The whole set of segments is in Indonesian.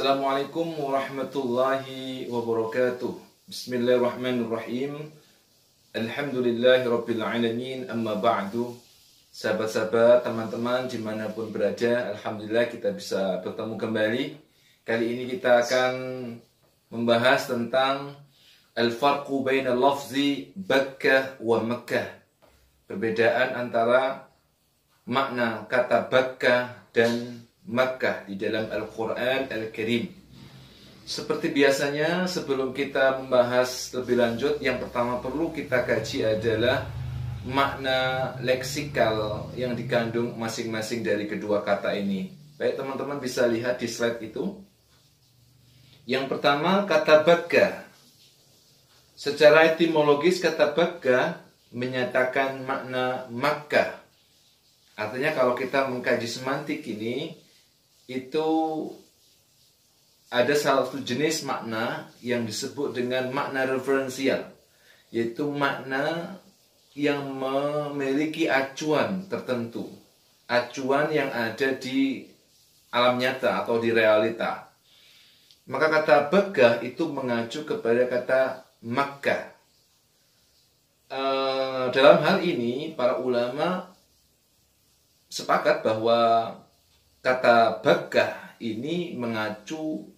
Assalamualaikum warahmatullahi wabarakatuh. Bismillahirrahmanirrahim. Alhamdulillahi rabbil alamin. Amma ba'du. Sahabat-sahabat, teman-teman dimanapun berada, alhamdulillah kita bisa bertemu kembali. Kali ini kita akan membahas tentang al-farqu baina lafzi Bakkah wa Makkah. Perbedaan antara makna kata Bakkah dan Makkah di dalam Al-Quran Al-Karim. Seperti biasanya, sebelum kita membahas lebih lanjut, yang pertama perlu kita kaji adalah makna leksikal yang dikandung masing-masing dari kedua kata ini. Baik, teman-teman bisa lihat di slide itu. Yang pertama, kata Bakkah. Secara etimologis, kata Bakkah menyatakan makna Makkah. Artinya kalau kita mengkaji semantik ini, itu ada salah satu jenis makna yang disebut dengan makna referensial, yaitu makna yang memiliki acuan tertentu, acuan yang ada di alam nyata atau di realita. Maka kata Bakkah itu mengacu kepada kata Makkah. Dalam hal ini para ulama sepakat bahwa kata Bakkah ini mengacu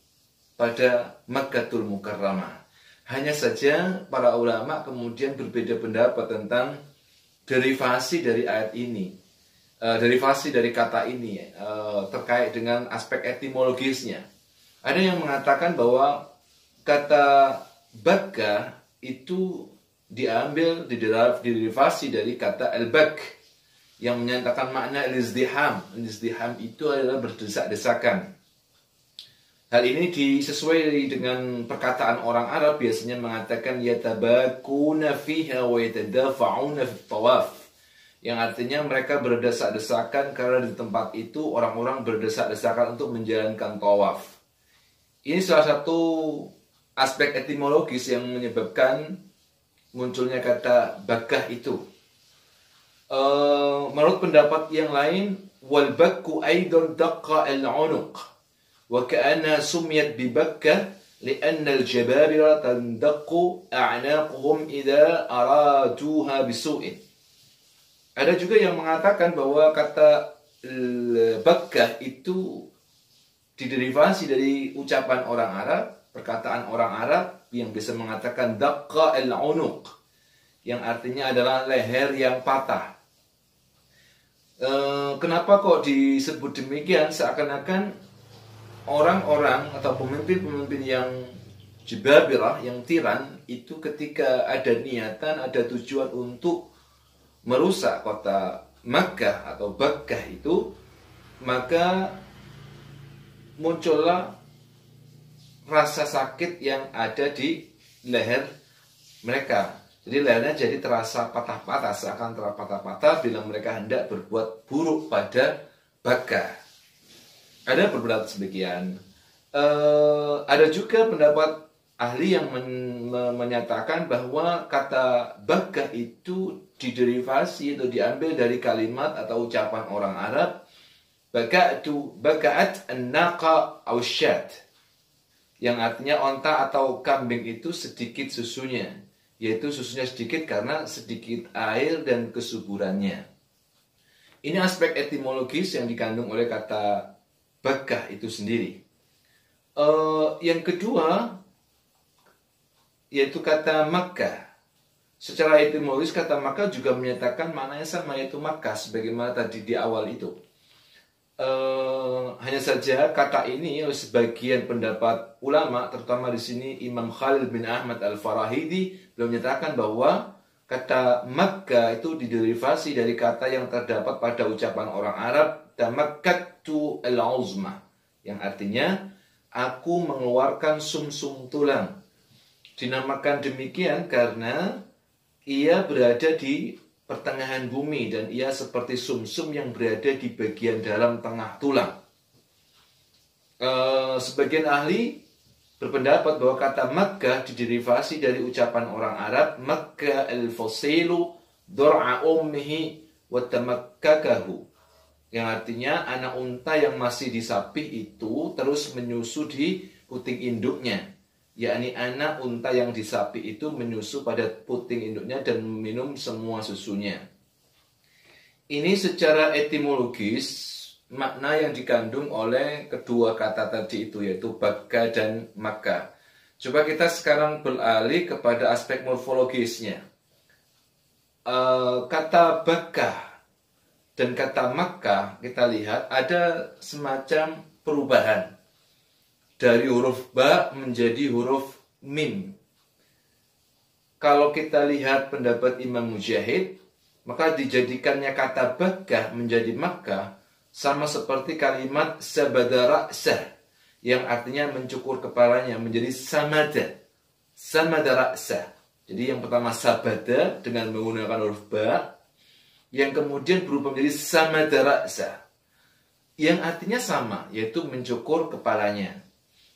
pada Makkatul Mukarramah. Hanya saja para ulama kemudian berbeda pendapat tentang derivasi dari ayat ini, derivasi dari kata ini terkait dengan aspek etimologisnya. Ada yang mengatakan bahwa kata Bakkah itu diambil, derivasi dari kata al-Bakk, yang menyatakan makna al-izdiham. Al-izdiham itu adalah berdesak-desakan. Hal ini disesuai dengan perkataan orang Arab, biasanya mengatakan yatabakuna fiha wa yatadafa'una fit tawaf, yang artinya mereka berdesak-desakan karena di tempat itu orang-orang berdesak-desakan untuk menjalankan tawaf. Ini salah satu aspek etimologis yang menyebabkan munculnya kata Bakkah itu. Menurut pendapat yang lain, wal bakku aidan daqqa al-unuq wa ka'anna sumiyat bi Bakkah li'anna al-jababira tandaqqu a'naquhum idza araduha bisu'in. Ada juga yang mengatakan bahwa kata Bakkah itu diderivasi dari ucapan orang Arab, perkataan orang Arab yang bisa mengatakan daqqa al-unuq, yang artinya adalah leher yang patah. Kenapa kok disebut demikian? Seakan-akan orang-orang atau pemimpin-pemimpin yang jababirah, yang tiran, itu ketika ada niatan, ada tujuan untuk merusak kota Makkah atau Bakkah itu, maka muncullah rasa sakit yang ada di leher mereka. Jadi lehernya jadi terasa patah-patah, seakan terpatah-patah bila mereka hendak berbuat buruk pada Bakkah. Ada pendapat sebagian. Ada juga pendapat ahli yang menyatakan bahwa kata Bakkah itu diderivasi atau diambil dari kalimat atau ucapan orang Arab baka'at an-naqa aw syat, yang artinya onta atau kambing itu sedikit susunya, yaitu susunya sedikit karena sedikit air dan kesuburannya. Ini aspek etimologis yang dikandung oleh kata Bakkah itu sendiri. Yang kedua, yaitu kata Makkah. Secara etimologis kata Makkah juga menyatakan maknanya sama, yaitu Makkah, sebagaimana tadi di awal itu. Hanya saja kata ini oleh sebagian pendapat ulama, terutama di sini Imam Khalil bin Ahmad Al-Farahidi, beliau menyatakan bahwa kata Makkah itu diderivasi dari kata yang terdapat pada ucapan orang Arab tamakkatu al-uzma, yang artinya aku mengeluarkan sumsum tulang. Dinamakan demikian karena ia berada di pertengahan bumi dan ia seperti sumsum yang berada di bagian dalam tengah tulang. Sebagian ahli berpendapat bahwa kata Makkah diderivasi dari ucapan orang Arab Makkah al-fasilu dur'a ummihi wa tamakkakahu, Yang artinya anak unta yang masih disapih itu terus menyusu di puting induknya. Yakni anak unta yang disapih itu menyusu pada puting induknya dan meminum semua susunya. Ini secara etimologis makna yang dikandung oleh kedua kata tadi itu, yaitu bagga dan makka. Coba kita sekarang beralih kepada aspek morfologisnya. Kata bagga dan kata Makkah kita lihat ada semacam perubahan dari huruf ba menjadi huruf mim. Kalau kita lihat pendapat Imam Mujahid, maka dijadikannya kata Bakkah menjadi Makkah sama seperti kalimat sabada ra'sah yang artinya mencukur kepalanya menjadi samada. Samada ra'sah. Jadi yang pertama sabada dengan menggunakan huruf ba, yang kemudian berubah menjadi samada ra'sah, yang artinya sama, yaitu mencukur kepalanya.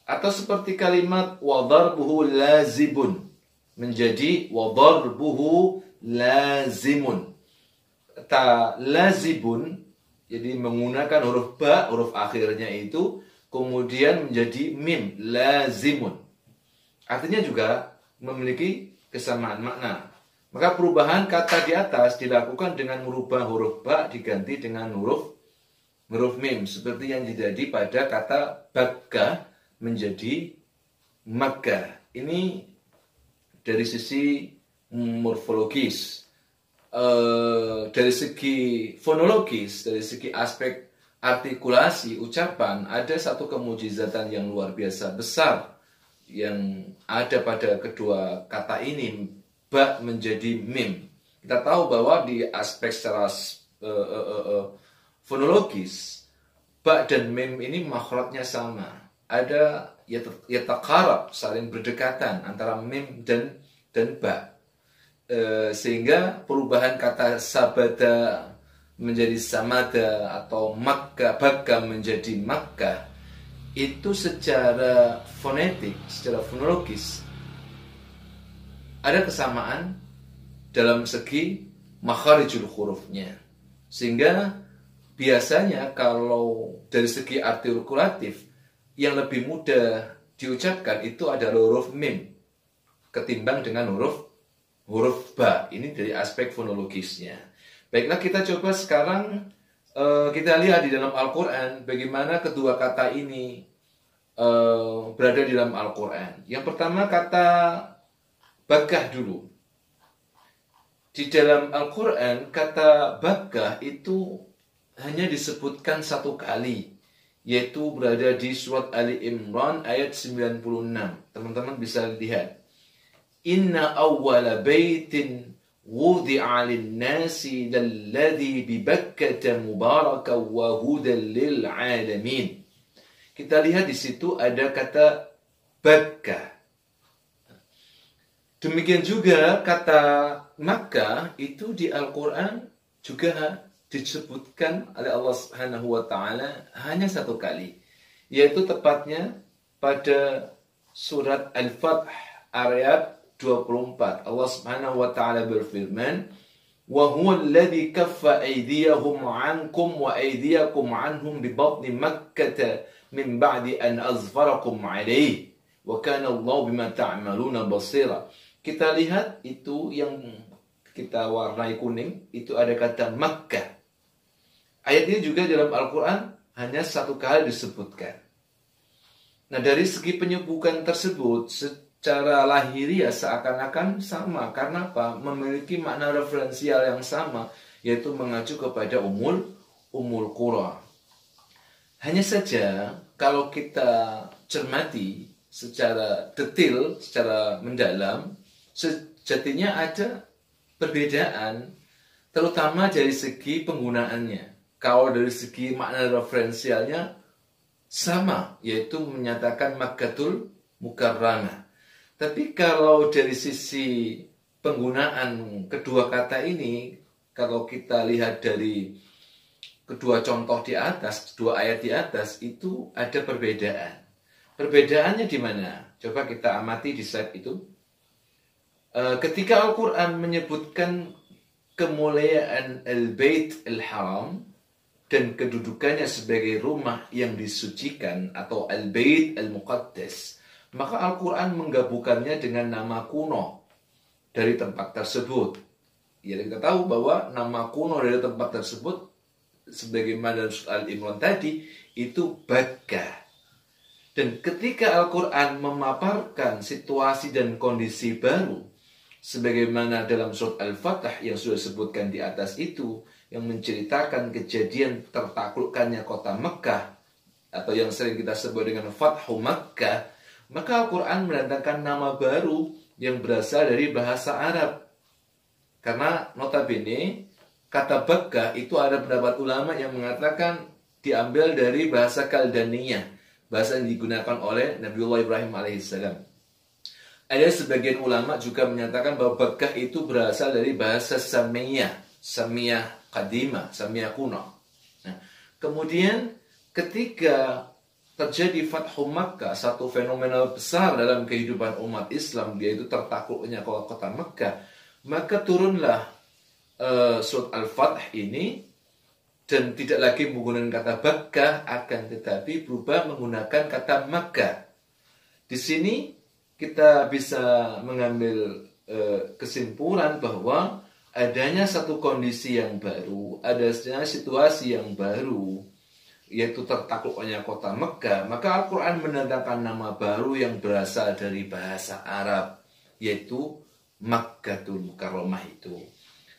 Atau seperti kalimat wadarbuhu lazibun menjadi wadarbuhu lazimun. Kata lazibun jadi menggunakan huruf ba, huruf akhirnya itu kemudian menjadi mim, lazimun. Artinya juga memiliki kesamaan makna. Maka perubahan kata di atas dilakukan dengan merubah huruf ba diganti dengan huruf mim. Seperti yang terjadi pada kata bagga menjadi makkah. Ini dari sisi morfologis. Dari segi fonologis, dari segi aspek artikulasi ucapan, ada satu kemujizatan yang luar biasa besar yang ada pada kedua kata ini, ba menjadi mim. Kita tahu bahwa di aspek secara fonologis, ba dan mim ini makhrajnya sama. Ada yataqarab, saling berdekatan antara mim dan ba. Sehingga perubahan kata sabada menjadi samada atau makkah, bagga menjadi makkah, itu secara fonetik, secara fonologis ada kesamaan dalam segi makharijul hurufnya. Sehingga biasanya kalau dari segi artikulatif yang lebih mudah diucapkan itu adalah huruf mim ketimbang dengan huruf ba. Ini dari aspek fonologisnya. Baiklah, kita coba sekarang kita lihat di dalam Al-Quran bagaimana kedua kata ini berada di dalam Al-Quran. Yang pertama kata bagah dulu. Di dalam Al-Quran kata bagah itu hanya disebutkan satu kali, yaitu berada di surat Ali Imran ayat 96. Teman-teman bisa lihat. Inna awwala baitin wudi'a lin-nasi lalladhi bi Bakkah mubarakan wa hudan lil alamin. Kita lihat di situ ada kata Bakkah. Demikian juga kata Makkah itu di Al-Quran juga disebutkan oleh Allah Subhanahu wa taala hanya satu kali, yaitu tepatnya pada surat Al-Fath ayat 24. Allah Subhanahu wa taala berfirman, "Wa huwa alladhi kaffa aydiyahum 'ankum wa aydiyakum 'anhum bi batni Makkah min ba'di an azfarakum 'alayhi wa kana Allah bima ta'maluna basira." Kita lihat itu yang kita warnai kuning, itu ada kata Makkah. Ayat ini juga dalam Al-Quran hanya satu kali disebutkan. Nah, dari segi penyebutan tersebut secara lahiriah seakan-akan sama. Karena apa? Memiliki makna referensial yang sama, yaitu mengacu kepada Ummul Qura. Hanya saja kalau kita cermati secara detail, secara mendalam, sejatinya ada perbedaan, terutama dari segi penggunaannya. Kalau dari segi makna referensialnya sama, yaitu menyatakan Makkatul Mukarramah. Tapi kalau dari sisi penggunaan kedua kata ini, kalau kita lihat dari kedua contoh di atas, kedua ayat di atas, itu ada perbedaan. Perbedaannya di mana? Coba kita amati di slide itu. Ketika Al-Quran menyebutkan kemuliaan Al-Bait Al-Haram, dan kedudukannya sebagai rumah yang disucikan atau al-bait al-muqaddas, maka Al-Quran menggabungkannya dengan nama kuno dari tempat tersebut. Ya, kita tahu bahwa nama kuno dari tempat tersebut sebagaimana dalam surat Al-Imran tadi itu Bakkah. Dan ketika Al-Quran memaparkan situasi dan kondisi baru, sebagaimana dalam surat Al-Fatah yang sudah disebutkan di atas itu, yang menceritakan kejadian tertaklukkannya kota Mekah, atau yang sering kita sebut dengan Fathu Makkah, maka Al-Quran mendatangkan nama baru yang berasal dari bahasa Arab. Karena notabene, kata Bakkah itu ada pendapat ulama yang mengatakan diambil dari bahasa Kaldaniyah, bahasa yang digunakan oleh Nabiullah Ibrahim alaihissalam. Ada sebagian ulama juga menyatakan bahwa Bakkah itu berasal dari bahasa Samiyah Qadimah, Samiyah kuno. Nah, kemudian ketika terjadi Fathu Makkah, satu fenomena besar dalam kehidupan umat Islam, yaitu tertakluknya kota Makkah, maka turunlah surat Al-Fath ini, dan tidak lagi menggunakan kata Bakkah, akan tetapi berubah menggunakan kata Makkah. Di sini kita bisa mengambil kesimpulan bahwa adanya satu kondisi yang baru, adanya situasi yang baru, yaitu tertakluknya kota Mekah, maka Al-Quran mendatangkan nama baru yang berasal dari bahasa Arab, yaitu Makkatul Mukarramah itu,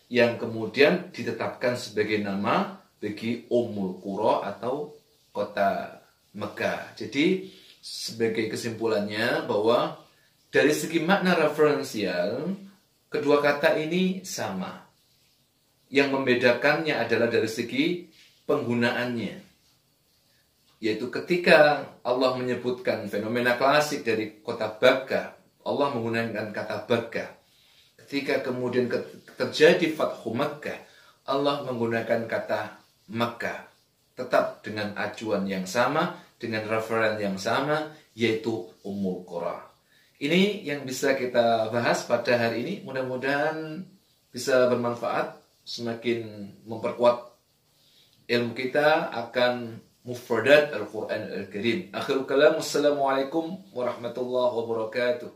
yang kemudian ditetapkan sebagai nama bagi Ummul Qura atau kota Mekah. Jadi sebagai kesimpulannya bahwa dari segi makna referensial, kedua kata ini sama. Yang membedakannya adalah dari segi penggunaannya. Yaitu ketika Allah menyebutkan fenomena klasik dari kota Bakkah, Allah menggunakan kata Bakkah. Ketika kemudian terjadi Fathu Makkah, Allah menggunakan kata Makkah. Tetap dengan acuan yang sama, dengan referen yang sama, yaitu Ummul Qura. Ini yang bisa kita bahas pada hari ini. Mudah-mudahan bisa bermanfaat, semakin memperkuat ilmu kita akan mufradat Al-Quran Al-Karim. Akhirul kalam, wassalamualaikum warahmatullahi wabarakatuh.